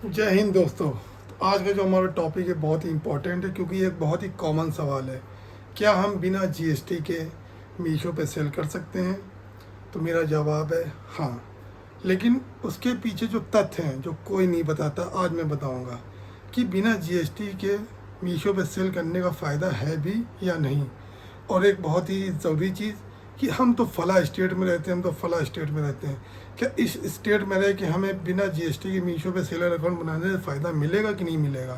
जय हिंद दोस्तों। आज का जो हमारा टॉपिक है बहुत ही इम्पोर्टेंट है, क्योंकि ये एक बहुत ही कॉमन सवाल है। क्या हम बिना जीएसटी के मीशो पे सेल कर सकते हैं? तो मेरा जवाब है हाँ। लेकिन उसके पीछे जो तथ्य हैं जो कोई नहीं बताता, आज मैं बताऊंगा कि बिना जीएसटी के मीशो पे सेल करने का फ़ायदा है भी या नहीं। और एक बहुत ही ज़रूरी चीज़ कि हम तो फला स्टेट में रहते हैं, हम तो फला स्टेट में रहते हैं, क्या इस स्टेट में रह के हमें बिना जीएसटी के मीशो पे सेलर अकाउंट बनाने से फ़ायदा मिलेगा कि नहीं मिलेगा?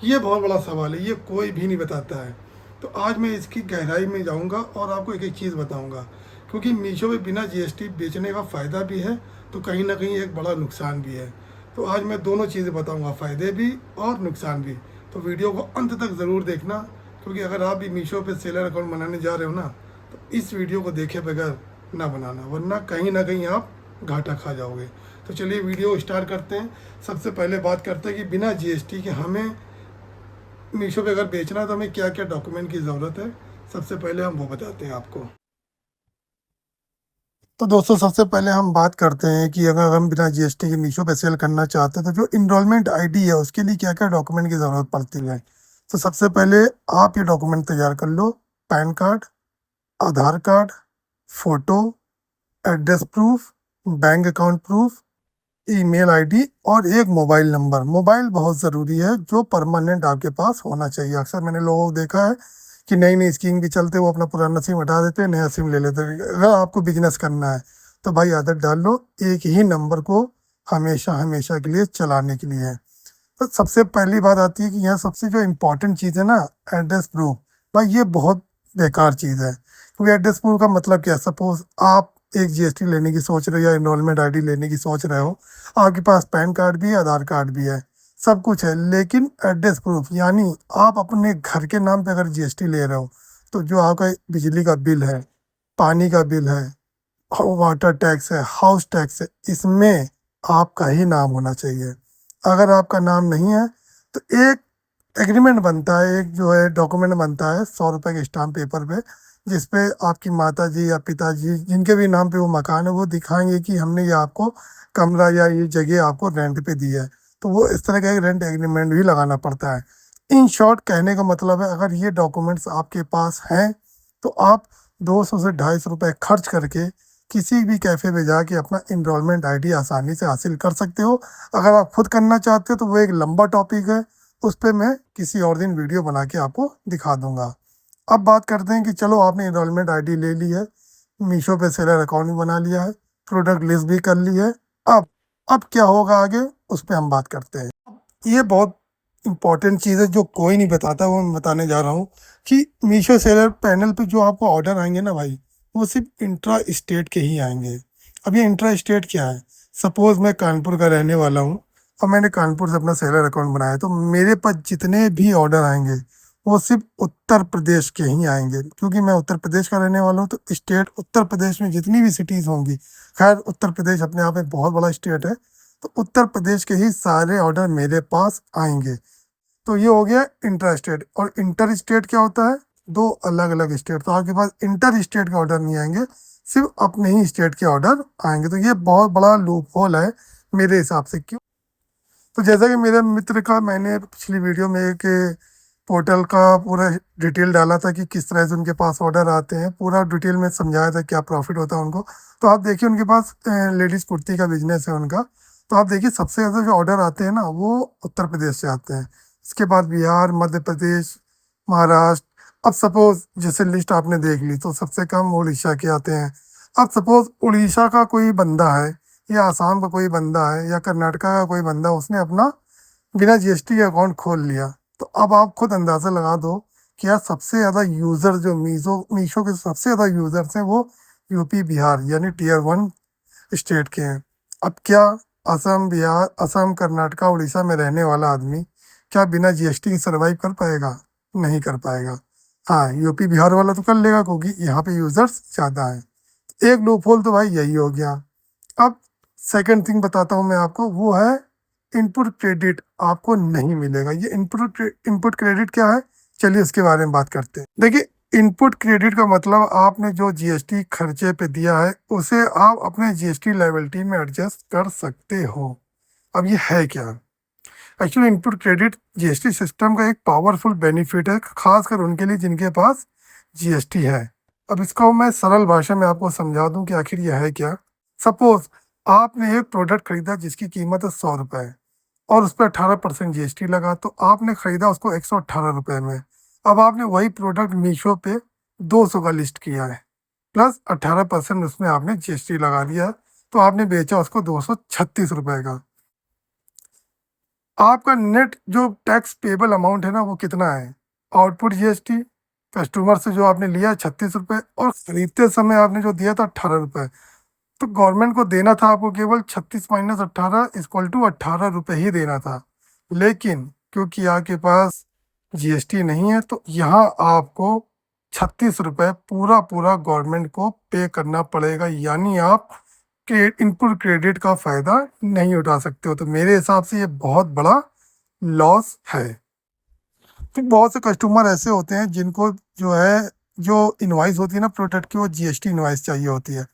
ये बहुत बड़ा सवाल है, ये कोई भी नहीं बताता है। तो आज मैं इसकी गहराई में जाऊंगा और आपको एक एक चीज़ बताऊंगा, क्योंकि मीशो पे बिना जीएसटी बेचने का फ़ायदा भी है तो कहीं ना कहीं एक बड़ा नुकसान भी है। तो आज मैं दोनों चीज़ें बताऊंगा, फ़ायदे भी और नुकसान भी। तो वीडियो को अंत तक ज़रूर देखना, क्योंकि अगर आप भी मीशो पे सेलर अकाउंट बनाने जा रहे हो ना, तो इस वीडियो को देखे बगैर ना बनाना, वरना कहीं आप घाटा खा जाओगे। तो चलिए वीडियो स्टार्ट करते हैं। सबसे पहले बात करते हैं कि बिना जीएसटी के हमें मीशो पे अगर बेचना है तो हमें क्या क्या डॉक्यूमेंट की ज़रूरत है। सबसे पहले हम वो बताते हैं आपको। तो दोस्तों, सबसे पहले हम बात करते हैं कि अगर हम बिना जीएसटी के मीशो पे सेल करना चाहते हैं तो जो इनरोलमेंट आईडी है उसके लिए क्या क्या डॉक्यूमेंट की ज़रूरत पड़ती है। तो सबसे पहले आप ये डॉक्यूमेंट तैयार कर लो। Pan card, Aadhaar card, photo, address proof, bank account proof, email ID और एक मोबाइल नंबर। मोबाइल बहुत ज़रूरी है, जो परमानेंट आपके पास होना चाहिए। अक्सर मैंने लोगों को देखा है कि नई नई स्कीम के चलते वो अपना पुराना सिम हटा देते हैं, नया सिम ले लेते हैं। अगर आपको बिजनेस करना है तो भाई आदत डाल लो एक ही नंबर को हमेशा हमेशा के लिए चलाने के लिए। तो सबसे पहली बात आती है कि यहाँ सबसे जो इम्पोर्टेंट चीज़ है ना, एड्रेस प्रूफ। भाई ये बहुत बेकार चीज़ है, क्योंकि एड्रेस प्रूफ का मतलब क्या है? सपोज आप एक जीएसटी लेने की सोच रहे हो या इनरोलमेंट आईडी लेने की सोच रहे हो, आपके पास पैन कार्ड भी है, आधार कार्ड भी है, सब कुछ है, लेकिन एड्रेस प्रूफ यानी आप अपने घर के नाम पे अगर जीएसटी ले रहे हो, तो जो आपका बिजली का बिल है, पानी का बिल है, वाटर टैक्स है, हाउस टैक्स है, इसमें आपका ही नाम होना चाहिए। अगर आपका नाम नहीं है तो एक एग्रीमेंट बनता है, एक जो है डॉक्यूमेंट बनता है 100 रुपए के स्टाम्प पेपर पे, जिसपे आपकी माता जी या पिताजी जिनके भी नाम पे वो मकान है वो दिखाएंगे कि हमने ये आपको कमरा या ये जगह आपको रेंट पे दी है। तो वो इस तरह का एक रेंट एग्रीमेंट भी लगाना पड़ता है। इन शॉर्ट कहने का मतलब है, अगर ये डॉक्यूमेंट्स आपके पास हैं तो आप 200 से 250 रुपये खर्च करके किसी भी कैफ़े में जाके अपना इनरोलमेंट आईडी आसानी से हासिल कर सकते हो। अगर आप खुद करना चाहते हो तो वो एक लंबा टॉपिक है, उस पर मैं किसी और दिन वीडियो बना के आपको दिखा दूंगा। अब बात करते हैं कि चलो आपने इनरोलमेंट आईडी ले ली है, मीशो पे सेलर अकाउंट भी बना लिया है, प्रोडक्ट लिस्ट भी कर ली है। अब अब क्या होगा आगे, उस पर हम बात करते हैं। ये बहुत इंपॉर्टेंट चीज़ है जो कोई नहीं बताता, वो मैं बताने जा रहा हूँ कि मीशो सेलर पैनल पे जो आपको ऑर्डर आएंगे ना भाई, वो सिर्फ इंट्रा स्टेट के ही आएंगे। अब ये इंट्रा स्टेट क्या है? सपोज मैं कानपुर का रहने वाला हूँ और मैंने कानपुर से अपना सेलर अकाउंट बनाया, तो मेरे पास जितने भी ऑर्डर आएंगे वो सिर्फ उत्तर प्रदेश के ही आएंगे, क्योंकि मैं उत्तर प्रदेश का रहने वाला हूँ। तो स्टेट उत्तर प्रदेश में जितनी भी सिटीज़ होंगी, खैर उत्तर प्रदेश अपने आप में बहुत बड़ा स्टेट है, तो उत्तर प्रदेश के ही सारे ऑर्डर मेरे पास आएंगे। तो ये हो गया इंटर स्टेट। और इंटर स्टेट क्या होता है? दो अलग अलग स्टेट। तो आपके पास इंटर स्टेट के ऑर्डर नहीं आएंगे, सिर्फ अपने ही स्टेट के ऑर्डर आएंगे। तो ये बहुत बड़ा लूप होल है मेरे हिसाब से। क्यों? तो जैसा कि मेरे मित्र का, मैंने पिछली वीडियो में एक पोर्टल का पूरा डिटेल डाला था कि किस तरह से उनके पास ऑर्डर आते हैं, पूरा डिटेल में समझाया था क्या प्रॉफिट होता है उनको। तो आप देखिए उनके पास लेडीज़ कुर्ती का बिजनेस है उनका। तो आप देखिए सबसे ज़्यादा जो ऑर्डर आते हैं ना वो उत्तर प्रदेश से आते हैं, इसके बाद बिहार, मध्य प्रदेश, महाराष्ट्र। अब सपोज जैसे लिस्ट आपने देख ली तो सबसे कम उड़ीसा के आते हैं। अब सपोज उड़ीसा का कोई बंदा है, या आसाम का कोई बंदा है, या कर्नाटका का कोई बंदा, उसने अपना बिना जीएसटी के अकाउंट खोल लिया। तो अब आप खुद अंदाज़ा लगा दो कि यार सबसे ज़्यादा यूज़र जो मीशो के सबसे ज़्यादा यूज़र्स हैं वो यूपी बिहार यानी टियर 1 स्टेट के हैं। अब क्या असम, बिहार, असम, कर्नाटका, उड़ीसा में रहने वाला आदमी क्या बिना जीएसटी के सर्वाइव कर पाएगा? नहीं कर पाएगा। हाँ, यूपी बिहार वाला तो कर लेगा, क्योंकि यहाँ पे यूज़र्स ज़्यादा हैं। एक लूप होल तो भाई यही हो गया। अब सेकंड थिंग बताता हूँ मैं आपको, वो है इनपुट क्रेडिट आपको नहीं मिलेगा। ये इनपुट क्रेडिट क्या है, चलिए उसके बारे में बात करते हैं। देखिए, इनपुट क्रेडिट का मतलब आपने जो जीएसटी खर्चे पे दिया है उसे आप अपने जीएसटी लायबिलिटी में एडजस्ट कर सकते हो। अब ये है क्या? Actually input credit GST system का एक पावरफुल बेनिफिट है, खासकर उनके लिए जिनके पास जीएसटी है। अब इसको मैं सरल भाषा में आपको समझा दूं कि आखिर यह है क्या। सपोज आपने एक प्रोडक्ट खरीदा जिसकी कीमत है 100 रुपये और उस पर 18% जीएसटी लगा, तो आपने खरीदा उसको 118 रुपये में। अब आपने वही प्रोडक्ट मीशो पे 200 का लिस्ट किया है, प्लस 18% उसमें आपने जीएसटी लगा दिया, तो आपने बेचा उसको 236 रुपये का। आपका नेट जो टैक्स पेबल अमाउंट है ना, वो कितना है? आउटपुट जीएसटी कस्टमर से जो आपने लिया 36 रुपये और खरीदते समय आपने जो दिया था 18 रुपये, तो गवर्नमेंट को देना था आपको केवल 36 माइनस 18 इक्वल टू 18 रुपये ही देना था। लेकिन क्योंकि आपके पास जीएसटी नहीं है, तो यहाँ आपको 36 रुपये पूरा पूरा गवर्नमेंट को पे करना पड़ेगा, यानी आप इनपुट क्रेडिट का फ़ायदा नहीं उठा सकते हो। तो मेरे हिसाब से ये बहुत बड़ा लॉस है। तो बहुत से कस्टमर ऐसे होते हैं जिनको जो है, जो इनवाइस होती है ना प्रोडक्ट की, वो जीएसटी इनवाइस चाहिए होती है।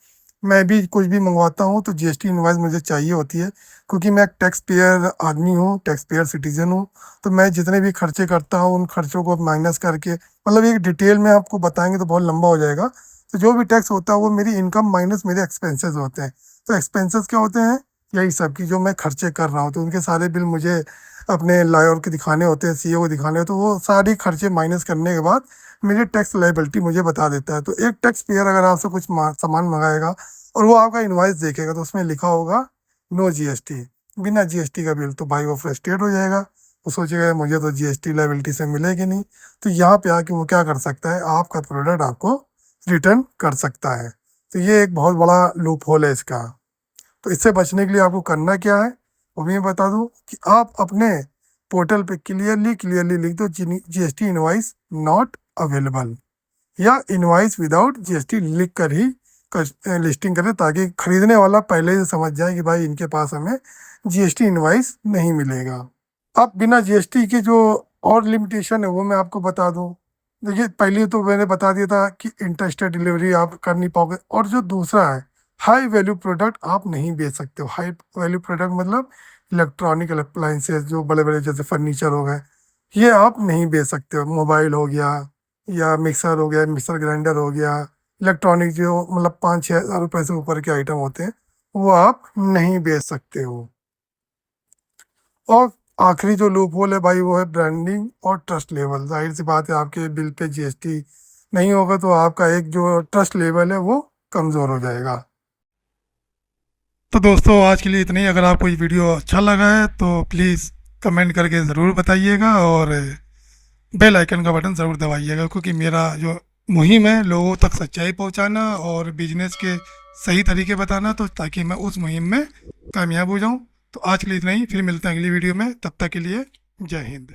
मैं भी कुछ भी मंगवाता हूँ तो जीएसटी इनवाइस मुझे चाहिए होती है, क्योंकि मैं एक टैक्स पेयर आदमी हूँ, टैक्स पेयर सिटीजन हूँ। तो मैं जितने भी खर्चे करता हूँ उन खर्चों को माइनस करके, मतलब एक डिटेल में आपको बताएंगे तो बहुत लंबा हो जाएगा। तो जो भी टैक्स होता है वो मेरी इनकम माइनस मेरे एक्सपेंसेस होते हैं। तो एक्सपेंसेस क्या होते हैं? यही सब की जो मैं खर्चे कर रहा हूँ, तो उनके सारे बिल मुझे अपने लॉयर के दिखाने होते हैं, सीए को दिखाने होते हैं। तो वो सारी खर्चे माइनस करने के बाद मेरी टैक्स लायबिलिटी मुझे बता देता है। तो एक टैक्स पेयर अगर आपसे कुछ सामान मंगाएगा और वो आपका इनवाइस देखेगा तो उसमें लिखा होगा नो जीएसटी, बिना जीएसटी का बिल, तो भाई वो फ्रस्ट्रेट हो जाएगा। वो सोचेगा मुझे तो जीएसटी लायबिलिटी से मिलेगी नहीं। तो यहाँ पे आके वो क्या कर सकता है, आपका प्रोडक्ट आपको रिटर्न कर सकता है। तो ये एक बहुत बड़ा लूप होल है इसका। तो इससे बचने के लिए आपको करना क्या है वो भी मैं बता दूं कि आप अपने पोर्टल पे क्लियरली लिख दो जीएसटी इनवाइस नॉट अवेलेबल, या इनवाइस विदाउट जीएसटी लिख कर ही लिस्टिंग करें, ताकि खरीदने वाला पहले से समझ जाए कि भाई इनके पास हमें जीएसटी इनवाइस नहीं मिलेगा। अब बिना जीएसटी के जो और लिमिटेशन है वो मैं आपको बता दूं। देखिए, पहले तो मैंने बता दिया था कि इंटरस्टेट डिलीवरी आप कर नहीं पाओगे, और जो दूसरा है, हाई वैल्यू प्रोडक्ट आप नहीं बेच सकते हो। हाई वैल्यू प्रोडक्ट मतलब इलेक्ट्रॉनिक अप्लाइंसेस, जो बड़े बड़े जैसे फर्नीचर हो गए, ये आप नहीं बेच सकते हो। मोबाइल हो गया, या मिक्सर हो गया, मिक्सर ग्राइंडर हो गया, इलेक्ट्रॉनिक जो मतलब 5-6 हज़ार रुपये से ऊपर के आइटम होते हैं, वो आप नहीं बेच सकते हो। और आखिरी जो लूप होल है भाई, वो है ब्रांडिंग और ट्रस्ट लेवल। जाहिर सी बात है, आपके बिल पे जीएसटी नहीं होगा तो आपका एक जो ट्रस्ट लेवल है वो कमज़ोर हो जाएगा। तो दोस्तों, आज के लिए इतना ही। अगर आपको ये वीडियो अच्छा लगा है तो प्लीज़ कमेंट करके ज़रूर बताइएगा, और बेल आइकन का बटन ज़रूर दबाइएगा, क्योंकि मेरा जो मुहिम है लोगों तक सच्चाई पहुंचाना और बिजनेस के सही तरीके बताना, तो ताकि मैं उस मुहिम में कामयाब हो जाऊं। तो आज के लिए इतना ही, फिर मिलते हैं अगली वीडियो में। तब तक के लिए जय हिंद।